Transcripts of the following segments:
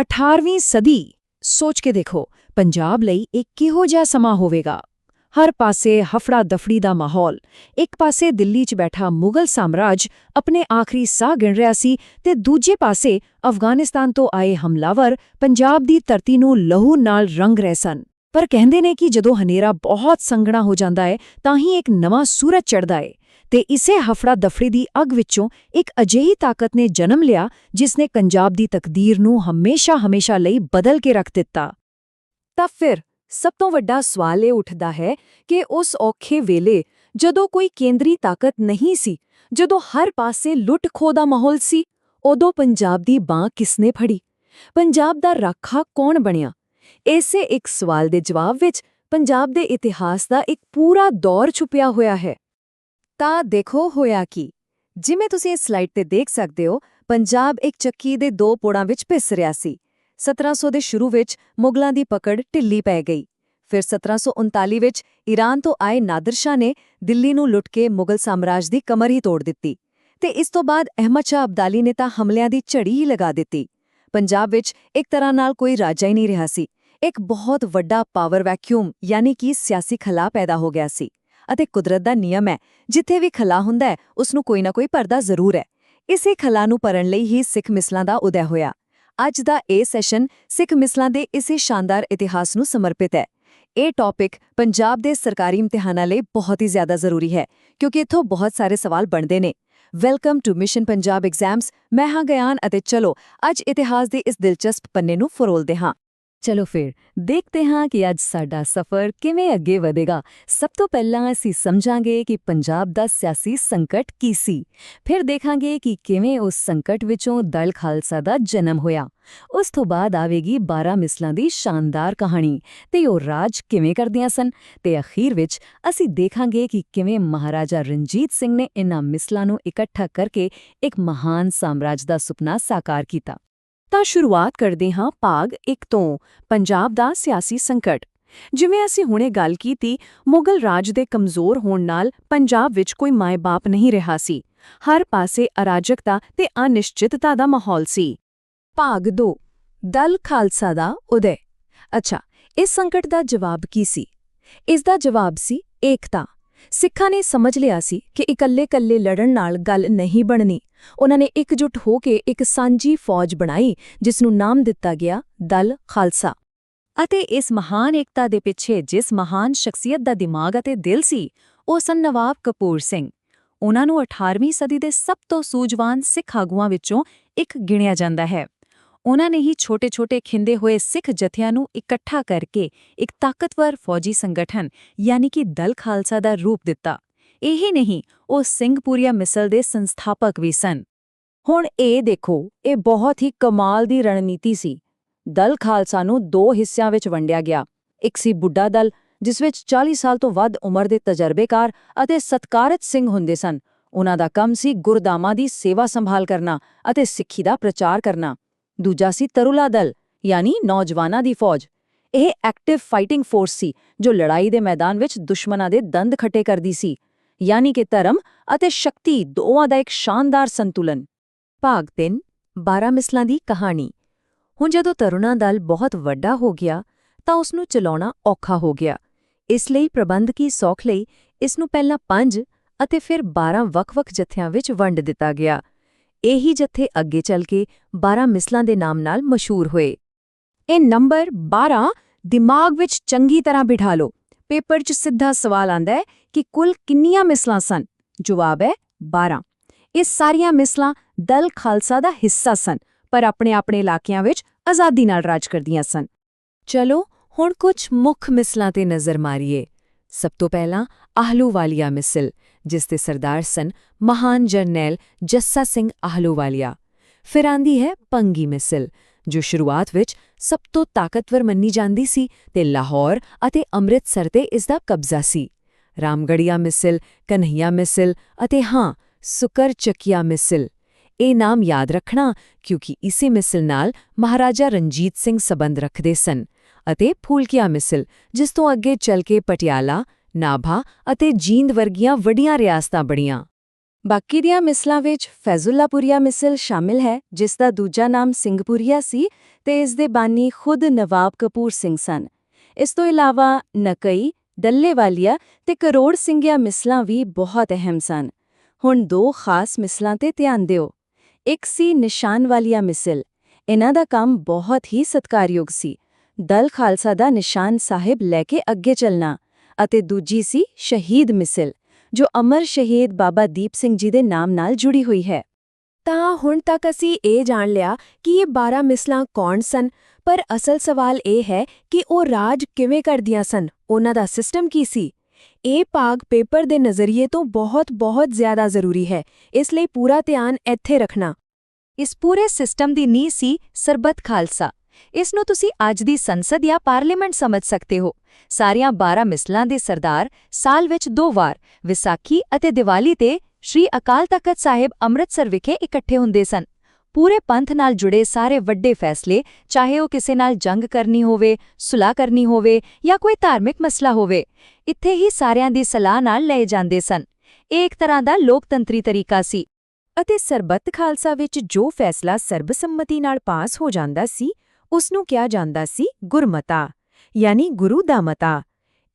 18ਵੀਂ ਸਦੀ ਸੋਚ ਕੇ ਦੇਖੋ ਪੰਜਾਬ ਲਈ ਇਹ ਕਿਹੋ ਜਿਹਾ ਸਮਾਂ ਹੋਵੇਗਾ। ਹਰ ਪਾਸੇ ਹਫੜਾ-ਦਫੜੀ ਦਾ ਮਾਹੌਲ। ਇੱਕ ਪਾਸੇ ਦਿੱਲੀ 'ਚ ਬੈਠਾ ਮੁਗਲ ਸਾਮਰਾਜ ਆਪਣੇ ਆਖਰੀ ਸਾਹ ਗਿਣ ਰਿਹਾ ਸੀ ਤੇ ਦੂਜੇ ਪਾਸੇ ਅਫਗਾਨਿਸਤਾਨ ਤੋਂ ਆਏ ਹਮਲਾਵਰ ਪੰਜਾਬ ਦੀ ਧਰਤੀ ਨੂੰ ਲਹੂ ਨਾਲ ਰੰਗ ਰਹੇ ਸਨ। ਪਰ ਕਹਿੰਦੇ ਨੇ ਕਿ ਜਦੋਂ ਹਨੇਰਾ ਬਹੁਤ ਸੰਘਣਾ ਹੋ ਜਾਂਦਾ ਹੈ ਤਾਂ ਹੀ ਇੱਕ ਨਵਾਂ ਸੂਰਜ ਚੜ੍ਹਦਾ ਹੈ ਤੇ ਇਸੇ ਹਫੜਾ-ਦਫੜੀ ਦੀ ਅੱਗ ਵਿੱਚੋਂ ਇੱਕ ਅਜਿਹੀ ਤਾਕਤ ਨੇ ਜਨਮ ਲਿਆ ਜਿਸ ਨੇ ਪੰਜਾਬ ਦੀ ਤਕਦੀਰ ਨੂੰ ਹਮੇਸ਼ਾ ਲਈ ਬਦਲ ਕੇ ਰੱਖ ਦਿੱਤਾ। ਤਾਂ ਫਿਰ ਸਭ ਤੋਂ ਵੱਡਾ ਸਵਾਲ ਇਹ ਉੱਠਦਾ ਹੈ ਕਿ ਉਸ ਔਖੇ ਵੇਲੇ ਜਦੋਂ ਕੋਈ ਕੇਂਦਰੀ ਤਾਕਤ ਨਹੀਂ ਸੀ, ਜਦੋਂ ਹਰ ਪਾਸੇ ਲੁੱਟ-ਖੋਹ ਦਾ ਮਾਹੌਲ ਸੀ, ਉਦੋਂ ਪੰਜਾਬ ਦੀ ਬਾਂਹ ਕਿਸਨੇ ਫੜੀ? ਪੰਜਾਬ ਦਾ ਰਾਖਾ ਕੌਣ ਬਣਿਆ? ਇਸੇ ਇੱਕ ਸਵਾਲ ਦੇ ਜਵਾਬ ਵਿੱਚ ਪੰਜਾਬ ਦੇ ਇਤਿਹਾਸ ਦਾ ਇੱਕ ਪੂਰਾ ਦੌਰ ਛੁਪਿਆ ਹੋਇਆ ਹੈ। ਤਾਂ ਦੇਖੋ ਹੋਇਆ ਕੀ। ਜਿਵੇਂ ਤੁਸੀਂ ਇਸ ਸਲਾਈਡ ਤੇ ਦੇਖ ਸਕਦੇ ਹੋ, ਪੰਜਾਬ ਇੱਕ ਚੱਕੀ ਦੇ ਦੋ ਪੋੜਾਂ ਵਿੱਚ ਪਿਸ ਰਿਹਾ ਸੀ। 1700 ਦੇ ਸ਼ੁਰੂ ਵਿੱਚ ਮੁਗਲਾਂ ਦੀ ਪਕੜ ਢਿੱਲੀ ਪੈ ਗਈ। ਫਿਰ 1739 ਵਿੱਚ ਈਰਾਨ ਤੋਂ ਆਏ ਨਾਦਰ ਸ਼ਾਹ ਨੇ ਦਿੱਲੀ ਨੂੰ ਲੁੱਟ ਕੇ ਮੁਗਲ ਸਾਮਰਾਜ ਦੀ ਕਮਰ ਹੀ ਤੋੜ ਦਿੱਤੀ ਤੇ ਇਸ ਤੋਂ ਬਾਅਦ ਅਹਿਮਦ ਸ਼ਾਹ ਅਬਦਾਲੀ ਨੇ ਤਾਂ ਹਮਲਿਆਂ ਦੀ ਝੜੀ ਹੀ ਲਗਾ ਦਿੱਤੀ। ਪੰਜਾਬ ਵਿੱਚ ਇੱਕ ਤਰ੍ਹਾਂ ਨਾਲ ਕੋਈ ਰਾਜਾ ਹੀ ਨਹੀਂ ਰਿਹਾ ਸੀ। ਇੱਕ ਬਹੁਤ ਵੱਡਾ ਪਾਵਰ ਵੈਕਿਊਮ ਯਾਨੀ ਕਿ ਸਿਆਸੀ ਖਲਾ ਪੈਦਾ ਹੋ ਗਿਆ ਸੀ। ਅਤੇ ਕੁਦਰਤ ਦਾ ਨਿਯਮ ਹੈ, ਜਿੱਥੇ ਵੀ ਖਲਾ ਹੁੰਦਾ ਹੈ ਉਸ ਨੂੰ ਕੋਈ ਨਾ ਕੋਈ ਪਰਦਾ ਜ਼ਰੂਰ ਹੈ। ਇਸੇ ਖਲਾ ਨੂੰ ਭਰਨ ਲਈ ਹੀ ਸਿੱਖ ਮਿਸਲਾਂ ਦਾ ਉਦੈ ਹੋਇਆ। ਅੱਜ ਦਾ ਇਹ ਸੈਸ਼ਨ ਸਿੱਖ ਮਿਸਲਾਂ ਦੇ ਇਸੇ ਸ਼ਾਨਦਾਰ ਇਤਿਹਾਸ ਨੂੰ ਸਮਰਪਿਤ ਹੈ। ਇਹ ਟੌਪਿਕ ਪੰਜਾਬ ਦੇ ਸਰਕਾਰੀ ਇਮਤਿਹਾਨਾਂ ਲਈ ਬਹੁਤ ਹੀ ਜ਼ਿਆਦਾ ਜ਼ਰੂਰੀ ਹੈ ਕਿਉਂਕਿ ਇੱਥੋਂ ਬਹੁਤ ਸਾਰੇ ਸਵਾਲ ਬਣਦੇ ਨੇ। Welcome to mission Punjab exams. ਮੈਂ ਹਾਂ ਗਿਆਨ ਅਤੇ ਚਲੋ ਅੱਜ ਇਤਿਹਾਸ ਦੇ ਇਸ ਦਿਲਚਸਪ ਪੰਨੇ ਨੂੰ ਫਰੋਲਦੇ ਹਾਂ। ਚਲੋ ਫਿਰ ਦੇਖਦੇ ਹਾਂ ਕਿ ਅੱਜ ਸਾਡਾ ਸਫ਼ਰ ਕਿਵੇਂ ਅੱਗੇ ਵਧੇਗਾ। ਸਭ ਤੋਂ ਪਹਿਲਾਂ ਅਸੀਂ ਸਮਝਾਂਗੇ ਕਿ ਪੰਜਾਬ ਦਾ ਸਿਆਸੀ ਸੰਕਟ ਕੀ ਸੀ। ਫਿਰ ਦੇਖਾਂਗੇ ਕਿ ਕਿਵੇਂ ਉਸ ਸੰਕਟ ਵਿੱਚੋਂ ਦਲ ਖਾਲਸਾ ਦਾ ਜਨਮ ਹੋਇਆ। ਉਸ ਤੋਂ ਬਾਅਦ ਆਵੇਗੀ 12 ਮਿਸਲਾਂ ਦੀ ਸ਼ਾਨਦਾਰ ਕਹਾਣੀ ਤੇ ਉਹ ਰਾਜ ਕਿਵੇਂ ਕਰਦੀਆਂ ਸਨ। ਤੇ ਅਖੀਰ ਵਿੱਚ ਅਸੀਂ ਦੇਖਾਂਗੇ ਕਿ ਕਿਵੇਂ ਮਹਾਰਾਜਾ ਰਣਜੀਤ ਸਿੰਘ ਨੇ ਇਨ੍ਹਾਂ ਮਿਸਲਾਂ ਨੂੰ ਇਕੱਠਾ ਕਰਕੇ ਇੱਕ ਮਹਾਨ ਸਾਮਰਾਜ ਦਾ ਸੁਪਨਾ ਸਾਕਾਰ ਕੀਤਾ। ਤਾਂ ਸ਼ੁਰੂਆਤ ਕਰਦੇ ਹਾਂ ਭਾਗ 1 ਤੋਂ, ਪੰਜਾਬ ਦਾ ਸਿਆਸੀ ਸੰਕਟ। ਜਿਵੇਂ ਅਸੀਂ ਹੁਣੇ ਗੱਲ ਕੀਤੀ, ਮੁਗਲ ਰਾਜ ਦੇ ਕਮਜ਼ੋਰ ਹੋਣ ਨਾਲ ਪੰਜਾਬ ਵਿੱਚ ਕੋਈ ਮਾਏ-ਬਾਪ ਨਹੀਂ ਰਿਹਾ ਸੀ। ਹਰ ਪਾਸੇ ਅਰਾਜਕਤਾ ਤੇ ਅਨਿਸ਼ਚਿਤਤਾ ਦਾ ਮਾਹੌਲ ਸੀ। ਭਾਗ 2, ਦਲ ਖਾਲਸਾ ਦਾ ਉਦੈ। ਅੱਛਾ, ਇਸ ਸੰਕਟ ਦਾ ਜਵਾਬ ਕੀ ਸੀ? ਇਸ ਦਾ ਜਵਾਬ ਸੀ ਏਕਤਾ। ਸਿੱਖਾਂ ਨੇ ਸਮਝ ਲਿਆ ਸੀ ਕਿ ਇਕੱਲੇ-ਇਕੱਲੇ ਲੜਨ ਨਾਲ ਗੱਲ ਨਹੀਂ ਬਣਨੀ। ਉਹਨਾਂ ਨੇ ਇਕਜੁੱਟ ਹੋ ਕੇ ਇੱਕ ਸਾਂਝੀ ਫੌਜ ਬਣਾਈ ਜਿਸ ਨੂੰ ਨਾਮ ਦਿੱਤਾ ਗਿਆ ਦਲ ਖਾਲਸਾ। ਅਤੇ ਇਸ ਮਹਾਨ ਏਕਤਾ ਦੇ ਪਿੱਛੇ ਜਿਸ ਮਹਾਨ ਸ਼ਖਸੀਅਤ ਦਾ ਦਿਮਾਗ ਅਤੇ ਦਿਲ ਸੀ, ਉਹ ਸਨ ਨਵਾਬ ਕਪੂਰ ਸਿੰਘ। ਉਹਨਾਂ ਨੂੰ 18ਵੀਂ ਸਦੀ ਦੇ ਸਭ ਤੋਂ ਸੂਝਵਾਨ ਸਿੱਖ ਆਗੂਆਂ ਵਿੱਚੋਂ ਇੱਕ ਗਿਣਿਆ ਜਾਂਦਾ ਹੈ। ਉਹਨਾਂ ਨੇ ਹੀ ਛੋਟੇ-ਛੋਟੇ ਖਿੰਦੇ ਹੋਏ ਸਿੱਖ ਜਥਿਆਂ ਨੂੰ ਇਕੱਠਾ ਕਰਕੇ ਇੱਕ ਤਾਕਤਵਰ ਫੌਜੀ ਸੰਗਠਨ ਯਾਨੀ ਕਿ ਦਲ ਖਾਲਸਾ ਦਾ ਰੂਪ ਦਿੱਤਾ। ਇਹੀ ਨਹੀਂ, ਉਹ ਸਿੰਘਪੁਰੀਆ ਮਿਸਲ ਦੇ ਸੰਸਥਾਪਕ ਵੀ ਸਨ। ਹੁਣ ਇਹ ਦੇਖੋ, ਇਹ ਬਹੁਤ ਹੀ ਕਮਾਲ ਦੀ ਰਣਨੀਤੀ ਸੀ। ਦਲ ਖਾਲਸਾ ਨੂੰ 2 ਹਿੱਸਿਆਂ ਵਿੱਚ ਵੰਡਿਆ ਗਿਆ। ਇੱਕ ਸੀ ਬੁੱਢਾ ਦਲ, ਜਿਸ ਵਿੱਚ 40 ਸਾਲ ਤੋਂ ਵੱਧ ਉਮਰ ਦੇ ਤਜਰਬੇਕਾਰ ਅਤੇ ਸਤਿਕਾਰਤ ਸਿੰਘ ਹੁੰਦੇ ਸਨ। ਉਹਨਾਂ ਦਾ ਕੰਮ ਸੀ ਗੁਰਧਾਮਾਂ ਦੀ ਸੇਵਾ ਸੰਭਾਲ ਕਰਨਾ ਅਤੇ ਸਿੱਖੀ ਦਾ ਪ੍ਰਚਾਰ ਕਰਨਾ। ਦੂਜਾ ਸੀ ਤਰੁਲਾ ਦਲ ਯਾਨੀ ਨੌਜਵਾਨਾਂ ਦੀ ਫੌਜ। ਇਹ ਐਕਟਿਵ ਫਾਈਟਿੰਗ ਫੋਰਸ ਸੀ ਜੋ ਲੜਾਈ ਦੇ ਮੈਦਾਨ ਵਿੱਚ ਦੁਸ਼ਮਣਾਂ ਦੇ ਦੰਦ ਖੱਟੇ ਕਰਦੀ ਸੀ, ਯਾਨੀ ਕਿ ਧਰਮ ਅਤੇ ਸ਼ਕਤੀ ਦੋਵਾਂ ਦਾ ਇੱਕ ਸ਼ਾਨਦਾਰ ਸੰਤੁਲਨ। ਭਾਗ 3, 12 ਮਿਸਲਾਂ ਦੀ ਕਹਾਣੀ। ਹੁਣ ਜਦੋਂ ਤਰੁਣਾ ਦਲ ਬਹੁਤ ਵੱਡਾ ਹੋ ਗਿਆ ਤਾਂ ਉਸ ਨੂੰ ਚਲਾਉਣਾ ਔਖਾ ਹੋ ਗਿਆ। ਇਸ ਲਈ ਪ੍ਰਬੰਧਕੀ ਸੌਖ ਲਈ ਇਸ ਨੂੰ ਪਹਿਲਾਂ 5 ਅਤੇ ਫਿਰ 12 ਵੱਖ-ਵੱਖ ਜਥਿਆਂ ਵਿੱਚ ਵੰਡ ਦਿੱਤਾ ਗਿਆ। ਇਹੀ ਜਥੇ ਅੱਗੇ ਚੱਲ ਕੇ 12 ਮਿਸਲਾਂ ਦੇ ਨਾਮ ਨਾਲ ਮਸ਼ਹੂਰ ਹੋਏ। ਇਹ ਨੰਬਰ 12 ਦਿਮਾਗ ਵਿੱਚ ਚੰਗੀ ਤਰ੍ਹਾਂ ਬਿਠਾ ਲਓ। ਪੇਪਰ 'ਚ ਸਿੱਧਾ ਸਵਾਲ ਆਂਦਾ ਹੈ ਕਿ ਕੁੱਲ ਕਿੰਨੀਆਂ ਮਿਸਲਾਂ ਸਨ? ਜਵਾਬ ਹੈ 12। ਇਹ ਸਾਰੀਆਂ ਮਿਸਲਾਂ ਦਲ ਖਾਲਸਾ ਦਾ ਹਿੱਸਾ ਸਨ, ਪਰ ਆਪਣੇ-ਆਪਣੇ ਇਲਾਕਿਆਂ ਵਿੱਚ ਆਜ਼ਾਦੀ ਨਾਲ ਰਾਜ ਕਰਦੀਆਂ ਸਨ। ਚਲੋ ਹੁਣ ਕੁਝ ਮੁੱਖ ਮਿਸਲਾਂ ਤੇ ਨਜ਼ਰ ਮਾਰੀਏ। ਸਭ ਤੋਂ ਪਹਿਲਾਂ ਆਹਲੂਵਾਲੀਆ ਮਿਸਲ, ਜਿਸ ਦੇ ਸਰਦਾਰ ਸਨ ਮਹਾਨ ਜਰਨੈਲ ਜੱਸਾ ਸਿੰਘ ਆਹਲੂਵਾਲੀਆ। ਫਿਰ ਆਂਦੀ ਹੈ ਭੰਗੀ ਮਿਸਲ, ਜੋ ਸ਼ੁਰੂਆਤ ਵਿੱਚ ਸਭ ਤੋਂ ਤਾਕਤਵਰ ਮੰਨੀ ਜਾਂਦੀ ਸੀ ਤੇ ਲਾਹੌਰ ਅਤੇ ਅੰਮ੍ਰਿਤਸਰ ਤੇ ਇਸ ਦਾ ਕਬਜ਼ਾ ਸੀ। ਰਾਮਗੜੀਆ ਮਿਸਲ, ਕਨ੍ਹਈਆ ਮਿਸਲ ਅਤੇ ਹਾਂ, ਸੁਕਰ ਚੱਕੀਆ ਮਿਸਲ। ਇਹ ਨਾਮ ਯਾਦ ਰੱਖਣਾ ਕਿਉਂਕਿ ਇਸੇ ਮਿਸਲ ਨਾਲ ਮਹਾਰਾਜਾ ਰਣਜੀਤ ਸਿੰਘ ਸਬੰਧ ਰੱਖਦੇ ਸਨ। ਅਤੇ ਫੂਲਕੀਆ ਮਿਸਲ, ਜਿਸ ਤੋਂ ਅੱਗੇ ਚੱਲ ਕੇ ਪਟਿਆਲਾ, ਨਾਭਾ ਅਤੇ ਜੀਂਦ ਵਰਗੀਆਂ ਵੱਡੀਆਂ ਰਿਆਸਤਾਂ ਬਣੀਆਂ। ਬਾਕੀ ਦੀਆਂ ਮਿਸਲਾਂ ਵਿੱਚ ਫੈਜ਼ੁੱਲਾਪੁਰੀਆ ਮਿਸਲ ਸ਼ਾਮਿਲ ਹੈ, ਜਿਸ ਦਾ ਦੂਜਾ ਨਾਮ ਸਿੰਘਪੁਰੀਆ ਸੀ ਤੇ ਇਸ ਦੇ ਬਾਨੀ ਖੁਦ ਨਵਾਬ ਕਪੂਰ ਸਿੰਘ ਸਨ। ਇਸ ਤੋਂ ਇਲਾਵਾ ਨਕਈ, ਡੱਲੇਵਾਲੀਆ ਤੇ ਕਰੋੜ ਸਿੰਘੀਆ ਮਿਸਲਾਂ ਵੀ ਬਹੁਤ ਅਹਿਮ ਸਨ। ਹੁਣ ਦੋ ਖਾਸ ਮਿਸਲਾਂ ਤੇ ਧਿਆਨ ਦਿਓ। ਇੱਕ ਸੀ ਨਿਸ਼ਾਨ ਵਾਲੀਆ ਮਿਸਲ। ਇਹਨਾਂ ਦਾ ਕੰਮ ਬਹੁਤ ਹੀ ਸਤਿਕਾਰਯੋਗ ਸੀ, ਦਲ ਖਾਲਸਾ ਦਾ ਨਿਸ਼ਾਨ ਸਾਹਿਬ ਲੈ ਕੇ ਅੱਗੇ ਚੱਲਣਾ। ਅਤੇ ਦੂਜੀ ਸੀ ਸ਼ਹੀਦ ਮਿਸਲ, ਜੋ ਅਮਰ ਸ਼ਹੀਦ ਬਾਬਾ ਦੀਪ ਸਿੰਘ ਜੀ ਦੇ ਨਾਮ ਨਾਲ ਜੁੜੀ ਹੋਈ ਹੈ। ਤਾਂ ਹੁਣ ਤੱਕ ਅਸੀਂ ਇਹ ਜਾਣ ਲਿਆ ਕਿ ਇਹ 12 ਮਿਸਲਾਂ ਕੌਣ ਸਨ, ਪਰ ਅਸਲ ਸਵਾਲ ਇਹ ਹੈ ਕਿ ਉਹ ਰਾਜ ਕਿਵੇਂ ਕਰਦੀਆਂ ਸਨ, ਉਹਨਾਂ ਦਾ ਸਿਸਟਮ ਕੀ ਸੀ। ਇਹ ਭਾਗ ਪੇਪਰ ਦੇ ਨਜ਼ਰੀਏ ਤੋਂ ਬਹੁਤ ਜ਼ਿਆਦਾ ਜ਼ਰੂਰੀ ਹੈ, ਇਸ ਲਈ ਪੂਰਾ ਧਿਆਨ ਇੱਥੇ ਰੱਖਣਾ। ਇਸ ਪੂਰੇ ਸਿਸਟਮ ਦੀ ਨੀਂਹ ਸੀ ਸਰਬੱਤ ਖਾਲਸਾ। ਇਸ ਨੂੰ ਤੁਸੀਂ ਅੱਜ ਦੀ ਸੰਸਦ ਜਾਂ ਪਾਰਲੀਮੈਂਟ ਸਮਝ ਸਕਦੇ ਹੋ। ਸਾਰੀਆਂ 12 ਮਿਸਲਾਂ ਦੇ ਸਰਦਾਰ ਸਾਲ ਵਿੱਚ 2 ਵਾਰ ਵਿਸਾਖੀ ਅਤੇ ਦੀਵਾਲੀ ਤੇ ਸ਼੍ਰੀ ਅਕਾਲ ਤਖਤ ਸਾਹਿਬ ਅੰਮ੍ਰਿਤਸਰ ਵਿਖੇ ਇਕੱਠੇ ਹੁੰਦੇ ਸਨ। ਪੂਰੇ ਪੰਥ ਨਾਲ ਜੁੜੇ ਸਾਰੇ ਵੱਡੇ ਫੈਸਲੇ, ਚਾਹੇ ਉਹ ਕਿਸੇ ਨਾਲ ਜੰਗ ਕਰਨੀ ਹੋਵੇ, ਸੁਲਾਹ ਕਰਨੀ ਹੋਵੇ ਜਾਂ ਕੋਈ ਧਾਰਮਿਕ ਮਸਲਾ ਹੋਵੇ, ਇੱਥੇ ਹੀ ਸਾਰਿਆਂ ਦੀ ਸਲਾਹ ਨਾਲ ਲਏ ਜਾਂਦੇ ਸਨ। ਇਹ ਇੱਕ ਤਰ੍ਹਾਂ ਦਾ ਲੋਕਤੰਤਰੀ ਤਰੀਕਾ ਸੀ। ਅਤੇ ਸਰਬੱਤ ਖਾਲਸਾ ਵਿੱਚ ਜੋ ਫੈਸਲਾ ਸਰਬਸੰਮਤੀ ਨਾਲ ਪਾਸ ਹੋ ਜਾਂਦਾ ਸੀ, ਉਸ ਨੂੰ ਕਿਹਾ ਜਾਂਦਾ ਸੀ ਗੁਰਮਤਾ, ਯਾਨੀ ਗੁਰੂ ਦਾ ਮਤਾ।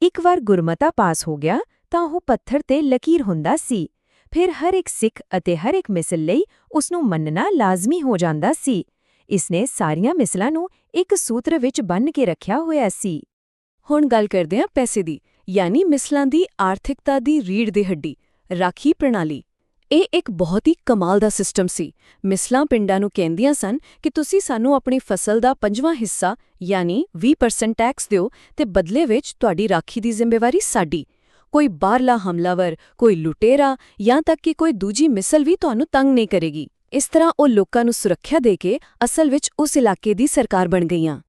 ਇੱਕ ਵਾਰ ਗੁਰਮਤਾ ਪਾਸ ਹੋ ਗਿਆ ਤਾਂ ਉਹ ਪੱਥਰ ਤੇ ਲਕੀਰ ਹੁੰਦਾ ਸੀ। ਫਿਰ ਹਰ ਇੱਕ ਸਿੱਖ ਅਤੇ ਹਰ ਇੱਕ ਮਿਸਲ ਲਈ ਉਸ ਨੂੰ ਮੰਨਣਾ ਲਾਜ਼ਮੀ ਹੋ ਜਾਂਦਾ ਸੀ। ਇਸਨੇ ਸਾਰੀਆਂ ਮਿਸਲਾਂ ਨੂੰ ਇੱਕ ਸੂਤਰ ਵਿੱਚ ਬੰਨ੍ਹ ਕੇ ਰੱਖਿਆ ਹੋਇਆ ਸੀ। ਹੁਣ ਗੱਲ ਕਰਦੇ ਹਾਂ ਪੈਸੇ ਦੀ, ਯਾਨੀ ਮਿਸਲਾਂ ਦੀ ਆਰਥਿਕਤਾ ਦੀ ਰੀੜ੍ਹ ਦੀ ਹੱਡੀ, ਰਾਖੀ ਪ੍ਰਣਾਲੀ। ਇਹ ਇੱਕ ਬਹੁਤ ਹੀ ਕਮਾਲ ਦਾ ਸਿਸਟਮ ਸੀ। ਮਿਸਲਾਂ ਪਿੰਡਾਂ ਨੂੰ ਕਹਿੰਦੀਆਂ ਸਨ ਕਿ ਤੁਸੀਂ ਸਾਨੂੰ ਆਪਣੀ ਫਸਲ ਦਾ 5ਵਾਂ ਹਿੱਸਾ ਯਾਨੀ 20% ਟੈਕਸ ਦਿਓ ਤੇ ਬਦਲੇ ਵਿੱਚ ਤੁਹਾਡੀ ਰਾਖੀ ਦੀ ਜ਼ਿੰਮੇਵਾਰੀ ਸਾਡੀ। ਕੋਈ ਬਾਹਰਲਾ ਹਮਲਾਵਰ, ਕੋਈ ਲੁਟੇਰਾ ਜਾਂ ਤੱਕ ਕਿ ਕੋਈ ਦੂਜੀ ਮਿਸਲ ਵੀ ਤੁਹਾਨੂੰ ਤੰਗ ਨਹੀਂ ਕਰੇਗੀ। ਇਸ ਤਰ੍ਹਾਂ ਉਹ ਲੋਕਾਂ ਨੂੰ ਸੁਰੱਖਿਆ ਦੇ ਕੇ ਅਸਲ ਵਿੱਚ ਉਸ ਇਲਾਕੇ ਦੀ ਸਰਕਾਰ ਬਣ ਗਈਆਂ।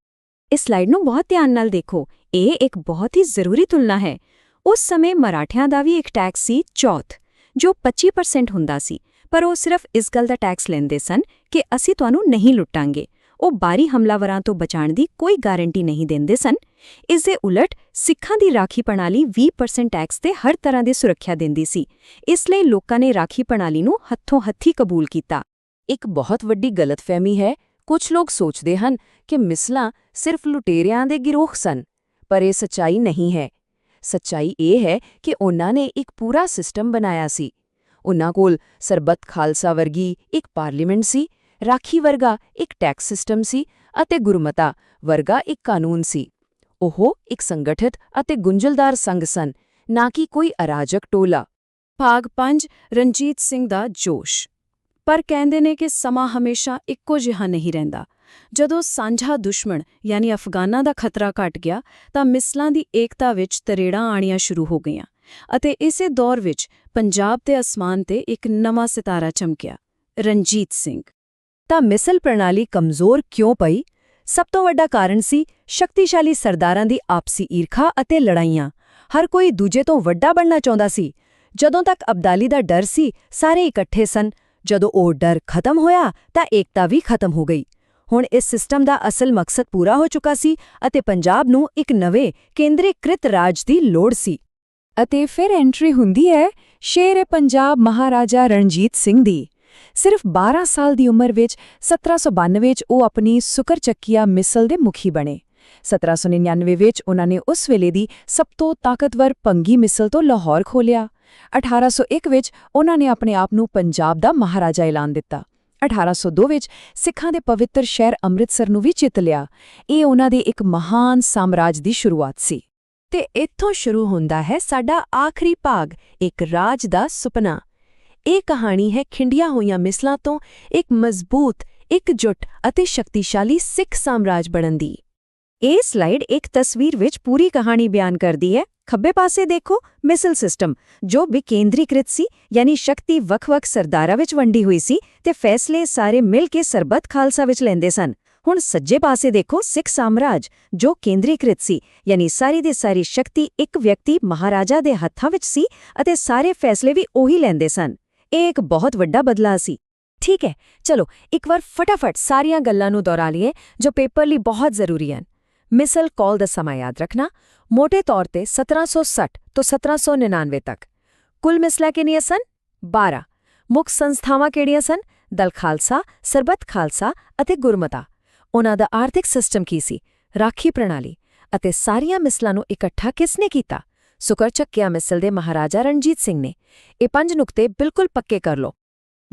ਇਸ ਸਲਾਈਡ ਨੂੰ ਬਹੁਤ ਧਿਆਨ ਨਾਲ ਦੇਖੋ, ਇਹ ਇੱਕ ਬਹੁਤ ਹੀ ਜ਼ਰੂਰੀ ਤੁਲਨਾ ਹੈ। ਉਸ ਸਮੇਂ ਮਰਾਠਿਆਂ ਦਾ ਵੀ ਇੱਕ ਟੈਕਸ ਸੀ ਚੌਥ, ਜੋ 25% ਹੁੰਦਾ ਸੀ, ਪਰ ਉਹ ਸਿਰਫ ਇਸ ਗੱਲ ਦਾ ਟੈਕਸ ਲੈਂਦੇ ਸਨ ਕਿ ਅਸੀਂ ਤੁਹਾਨੂੰ ਨਹੀਂ ਲੁੱਟਾਂਗੇ। ਉਹ ਬਾਹਰੀ ਹਮਲਾਵਰਾਂ ਤੋਂ ਬਚਾਉਣ ਦੀ ਕੋਈ ਗਾਰੰਟੀ ਨਹੀਂ ਦਿੰਦੇ ਸਨ। ਇਸ ਦੇ ਉਲਟ ਸਿੱਖਾਂ ਦੀ ਰਾਖੀ ਪ੍ਰਣਾਲੀ 20% ਟੈਕਸ ਤੇ ਹਰ ਤਰ੍ਹਾਂ ਦੀ ਸੁਰੱਖਿਆ ਦਿੰਦੀ ਸੀ। ਇਸ ਲਈ ਲੋਕਾਂ ਨੇ ਰਾਖੀ ਪ੍ਰਣਾਲੀ ਨੂੰ ਹੱਥੋਂ ਹੱਥੀ ਕਬੂਲ ਕੀਤਾ। ਇੱਕ ਬਹੁਤ ਵੱਡੀ ਗਲਤਫਹਿਮੀ ਹੈ। ਕੁਝ ਲੋਕ ਸੋਚਦੇ ਹਨ ਕਿ ਮਿਸਲਾਂ ਸਿਰਫ ਲੁਟੇਰਿਆਂ ਦੇ ਗਿਰੋਹ ਸਨ, ਪਰ ਇਹ ਸੱਚਾਈ ਨਹੀਂ ਹੈ। ਸੱਚਾਈ ਇਹ ਹੈ ਕਿ ਉਹਨਾਂ ਨੇ ਇੱਕ ਪੂਰਾ ਸਿਸਟਮ ਬਣਾਇਆ ਸੀ। ਉਹਨਾਂ ਕੋਲ ਸਰਬੱਤ ਖਾਲਸਾ ਵਰਗੀ ਇੱਕ ਪਾਰਲੀਮੈਂਟ ਸੀ, ਰਾਖੀ ਵਰਗਾ ਇੱਕ ਟੈਕਸ ਸਿਸਟਮ ਸੀ ਅਤੇ ਗੁਰਮਤਾ ਵਰਗਾ ਇੱਕ ਕਾਨੂੰਨ ਸੀ। ਉਹ ਇੱਕ ਸੰਗਠਿਤ ਅਤੇ ਗੁੰਝਲਦਾਰ ਸੰਘ ਸਨ, ਨਾ ਕਿ ਕੋਈ ਅਰਾਜਕ ਟੋਲਾ। ਭਾਗ 5 ਰਣਜੀਤ ਸਿੰਘ ਦਾ ਜੋਸ਼। ਪਰ ਕਹਿੰਦੇ ਨੇ ਕਿ ਸਮਾਂ ਹਮੇਸ਼ਾ ਇੱਕੋ ਜਿਹਾ ਨਹੀਂ ਰਹਿੰਦਾ। ਜਦੋਂ ਸਾਂਝਾ ਦੁਸ਼ਮਣ ਯਾਨੀ ਅਫਗਾਨਾਂ ਦਾ ਖਤਰਾ ਘਟ ਗਿਆ ਤਾਂ ਮਿਸਲਾਂ ਦੀ ਏਕਤਾ ਵਿੱਚ ਤਰੇੜਾਂ ਆਣੀਆਂ ਸ਼ੁਰੂ ਹੋ ਗਈਆਂ ਅਤੇ ਇਸੇ ਦੌਰ ਵਿੱਚ ਪੰਜਾਬ ਤੇ ਅਸਮਾਨ ਤੇ ਇੱਕ ਨਵਾਂ ਸਿਤਾਰਾ ਚਮਕਿਆ, ਰਣਜੀਤ ਸਿੰਘ। ਤਾਂ ਮਿਸਲ ਪ੍ਰਣਾਲੀ ਕਮਜ਼ੋਰ ਕਿਉਂ ਪਈ? ਸਭ ਤੋਂ ਵੱਡਾ ਕਾਰਨ ਸੀ ਸ਼ਕਤੀਸ਼ਾਲੀ ਸਰਦਾਰਾਂ ਦੀ ਆਪਸੀ ਈਰਖਾ ਅਤੇ ਲੜਾਈਆਂ। ਹਰ ਕੋਈ ਦੂਜੇ ਤੋਂ ਵੱਡਾ ਬਣਨਾ ਚਾਹੁੰਦਾ ਸੀ। ਜਦੋਂ ਤੱਕ ਅਬਦਾਲੀ ਦਾ ਡਰ ਸੀ, ਸਾਰੇ ਇਕੱਠੇ ਸਨ। ਜਦੋਂ ਉਹ ਡਰ ਖਤਮ ਹੋਇਆ ਤਾਂ ਏਕਤਾ ਵੀ ਖਤਮ ਹੋ ਗਈ। ਹੁਣ ਇਸ ਸਿਸਟਮ ਦਾ ਅਸਲ ਮਕਸਦ ਪੂਰਾ ਹੋ ਚੁੱਕਾ ਸੀ ਅਤੇ ਪੰਜਾਬ ਨੂੰ ਇੱਕ ਨਵੇਂ ਕੇਂਦਰੀਕ੍ਰਿਤ ਰਾਜ ਦੀ ਲੋੜ ਸੀ। ਅਤੇ ਫਿਰ ਐਂਟਰੀ ਹੁੰਦੀ ਹੈ ਸ਼ੇਰ-ਏ-ਪੰਜਾਬ ਮਹਾਰਾਜਾ ਰਣਜੀਤ ਸਿੰਘ ਦੀ। ਸਿਰਫ 12 ਸਾਲ ਦੀ ਉਮਰ ਵਿੱਚ 1792 ਵਿੱਚ ਉਹ ਆਪਣੀ ਸੁਕਰਚੱਕੀਆ ਮਿਸਲ ਦੇ ਮੁਖੀ ਬਣੇ। 1799 ਵਿੱਚ ਉਹਨਾਂ ਨੇ ਉਸ ਵੇਲੇ ਦੀ ਸਭ ਤੋਂ ਤਾਕਤਵਰ ਭੰਗੀ ਮਿਸਲ ਤੋਂ ਲਾਹੌਰ ਖੋਲ੍ਹਿਆ। 1801 ਵਿੱਚ ਉਹਨਾਂ ਨੇ ਆਪਣੇ ਆਪ ਨੂੰ ਪੰਜਾਬ ਦਾ ਮਹਾਰਾਜਾ ਐਲਾਨ ਦਿੱਤਾ। 1802 ਵਿੱਚ ਸਿੱਖਾਂ ਦੇ ਪਵਿੱਤਰ ਸ਼ਹਿਰ ਅੰਮ੍ਰਿਤਸਰ ਨੂੰ ਵੀ ਜਿੱਤ ਲਿਆ। ਇਹ ਉਹਨਾਂ ਦੇ ਇੱਕ ਮਹਾਨ ਸਾਮਰਾਜ ਦੀ ਸ਼ੁਰੂਆਤ ਸੀ। ਤੇ ਇੱਥੋਂ ਸ਼ੁਰੂ ਹੁੰਦਾ ਹੈ ਸਾਡਾ ਆਖਰੀ ਭਾਗ, ਇੱਕ ਰਾਜ ਦਾ ਸੁਪਨਾ। ਇਹ ਕਹਾਣੀ ਹੈ ਖਿੰਡੀਆਂ ਹੋਈਆਂ ਮਿਸਲਾਂ ਤੋਂ ਇੱਕ ਮਜ਼ਬੂਤ, ਇਕਜੁੱਟ ਅਤੇ ਸ਼ਕਤੀਸ਼ਾਲੀ ਸਿੱਖ ਸਾਮਰਾਜ ਬਣਨ ਦੀ। ਇਹ ਸਲਾਈਡ ਇੱਕ ਤਸਵੀਰ ਵਿੱਚ ਪੂਰੀ ਕਹਾਣੀ ਬਿਆਨ ਕਰਦੀ ਹੈ। ਖੱਬੇ ਪਾਸੇ ਦੇਖੋ ਮਿਸਲ ਸਿਸਟਮ, ਜੋ ਵਿਕੇਂਦਰੀਕ੍ਰਿਤ ਸੀ, ਯਾਨੀ ਸ਼ਕਤੀ ਵੱਖ-ਵੱਖ ਸਰਦਾਰਾਂ ਵਿੱਚ ਵੰਡੀ ਹੋਈ ਸੀ ਤੇ ਫੈਸਲੇ ਸਾਰੇ ਮਿਲ ਕੇ ਸਰਬੱਤ ਖਾਲਸਾ ਵਿੱਚ ਲੈਂਦੇ ਸਨ। ਹੁਣ ਸੱਜੇ ਪਾਸੇ ਦੇਖੋ ਸਿੱਖ ਸਾਮਰਾਜ, ਜੋ ਕੇਂਦਰੀਕ੍ਰਿਤ ਸੀ, ਯਾਨੀ ਸਾਰੀ ਦੀ ਸਾਰੀ ਸ਼ਕਤੀ ਇੱਕ ਵਿਅਕਤੀ ਮਹਾਰਾਜਾ ਦੇ ਹੱਥਾਂ ਵਿੱਚ ਸੀ ਅਤੇ ਸਾਰੇ ਫੈਸਲੇ ਵੀ ਉਹੀ ਲੈਂਦੇ ਸਨ। ਇਹ ਇੱਕ ਬਹੁਤ ਵੱਡਾ ਬਦਲਾਅ ਸੀ। ਠੀਕ ਹੈ, ਚਲੋ ਇੱਕ ਵਾਰ ਫਟਾਫਟ ਸਾਰੀਆਂ ਗੱਲਾਂ ਨੂੰ ਦੁਹਰਾ ਲਈਏ ਜੋ ਪੇਪਰ ਲਈ ਬਹੁਤ ਜ਼ਰੂਰੀ ਹਨ। ਮਿਸਲ ਕਾਲ ਦਾ ਸਮਾਂ ਯਾਦ ਰੱਖਣਾ, ਮੋਟੇ ਤੌਰ ਤੇ 1760 ਤੋਂ 1799 ਤੱਕ। ਕੁੱਲ ਮਿਸਲਾਂ ਕਿੰਨੀਆਂ ਸਨ? 12। ਮੁੱਖ ਸੰਸਥਾਵਾਂ ਕਿਹੜੀਆਂ ਸਨ? ਦਲ ਖਾਲਸਾ, ਸਰਬੱਤ ਖਾਲਸਾ ਅਤੇ ਗੁਰਮਤਾ। ਉਹਨਾਂ ਦਾ ਆਰਥਿਕ ਸਿਸਟਮ ਕੀ ਸੀ? ਰਾਖੀ ਪ੍ਰਣਾਲੀ। ਅਤੇ ਸਾਰੀਆਂ ਮਿਸਲਾਂ ਨੂੰ ਇਕੱਠਾ ਕਿਸਨੇ ਕੀਤਾ? ਸੁਕਰ ਚੱਕਿਆ ਮਿਸਲ ਦੇ ਮਹਾਰਾਜਾ ਰਣਜੀਤ ਸਿੰਘ ਨੇ। ਇਹ 5 ਨੁਕਤੇ ਬਿਲਕੁਲ ਪੱਕੇ ਕਰ ਲਓ।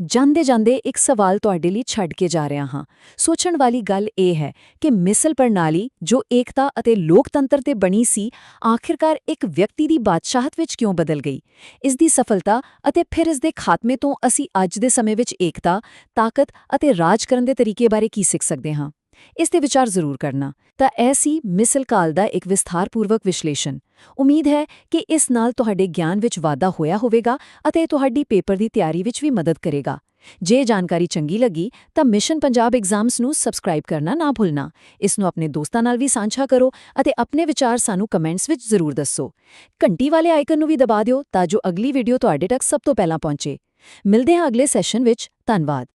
ਜਾਂਦੇ ਇੱਕ ਸਵਾਲ ਤੁਹਾਡੇ ਲਈ ਛੱਡ ਕੇ ਜਾ ਰਿਹਾ ਹਾਂ। ਸੋਚਣ ਵਾਲੀ ਗੱਲ ਇਹ ਹੈ ਕਿ ਮਿਸਲ ਪ੍ਰਣਾਲੀ ਜੋ ਏਕਤਾ ਅਤੇ ਲੋਕਤੰਤਰ ਤੇ ਬਣੀ ਸੀ, ਆਖਿਰਕਾਰ ਇੱਕ ਵਿਅਕਤੀ ਦੀ ਬਾਦਸ਼ਾਹਤ ਵਿੱਚ ਕਿਉਂ ਬਦਲ ਗਈ? ਇਸ ਦੀ ਸਫਲਤਾ ਅਤੇ ਫਿਰ ਇਸ ਦੇ ਖਾਤਮੇ ਤੋਂ ਅਸੀਂ ਅੱਜ ਦੇ ਸਮੇਂ ਵਿੱਚ ਏਕਤਾ, ਤਾਕਤ ਅਤੇ ਰਾਜ ਕਰਨ ਦੇ ਤਰੀਕੇ ਬਾਰੇ ਕੀ ਸਿੱਖ ਸਕਦੇ ਹਾਂ? ਇਸ ਤੇ ਵਿਚਾਰ ਜ਼ਰੂਰ ਕਰਨਾ। ਤਾਂ ਇਹ ਸੀ ਮਿਸਲ ਕਾਲ ਦਾ ਇੱਕ ਵਿਸਥਾਰਪੂਰਵਕ ਵਿਸ਼ਲੇਸ਼ਣ। ਉਮੀਦ ਹੈ ਕਿ ਇਸ ਨਾਲ ਤੁਹਾਡੇ ਗਿਆਨ ਵਿੱਚ ਵਾਧਾ ਹੋਇਆ ਹੋਵੇਗਾ ਅਤੇ ਤੁਹਾਡੀ ਪੇਪਰ ਦੀ ਤਿਆਰੀ ਵਿੱਚ ਵੀ ਮਦਦ ਕਰੇਗਾ। ਜੇ ਜਾਣਕਾਰੀ ਚੰਗੀ ਲੱਗੀ ਤਾਂ ਮਿਸ਼ਨ ਪੰਜਾਬ ਐਗਜ਼ਾਮਸ ਨੂੰ ਸਬਸਕ੍ਰਾਈਬ ਕਰਨਾ ਨਾ ਭੁੱਲਣਾ। ਇਸ ਨੂੰ ਆਪਣੇ ਦੋਸਤਾਂ ਨਾਲ ਵੀ ਸਾਂਝਾ ਕਰੋ ਅਤੇ ਆਪਣੇ ਵਿਚਾਰ ਸਾਨੂੰ ਕਮੈਂਟਸ ਵਿੱਚ ਜ਼ਰੂਰ ਦੱਸੋ। ਘੰਟੀ ਵਾਲੇ ਆਈਕਨ ਨੂੰ ਵੀ ਦਬਾ ਦਿਓ ਤਾਂ ਜੋ ਅਗਲੀ ਵੀਡੀਓ ਤੁਹਾਡੇ ਤੱਕ ਸਭ ਤੋਂ ਪਹਿਲਾਂ ਪਹੁੰਚੇ। ਮਿਲਦੇ ਹਾਂ ਅਗਲੇ ਸੈਸ਼ਨ ਵਿੱਚ। ਧੰਨਵਾਦ।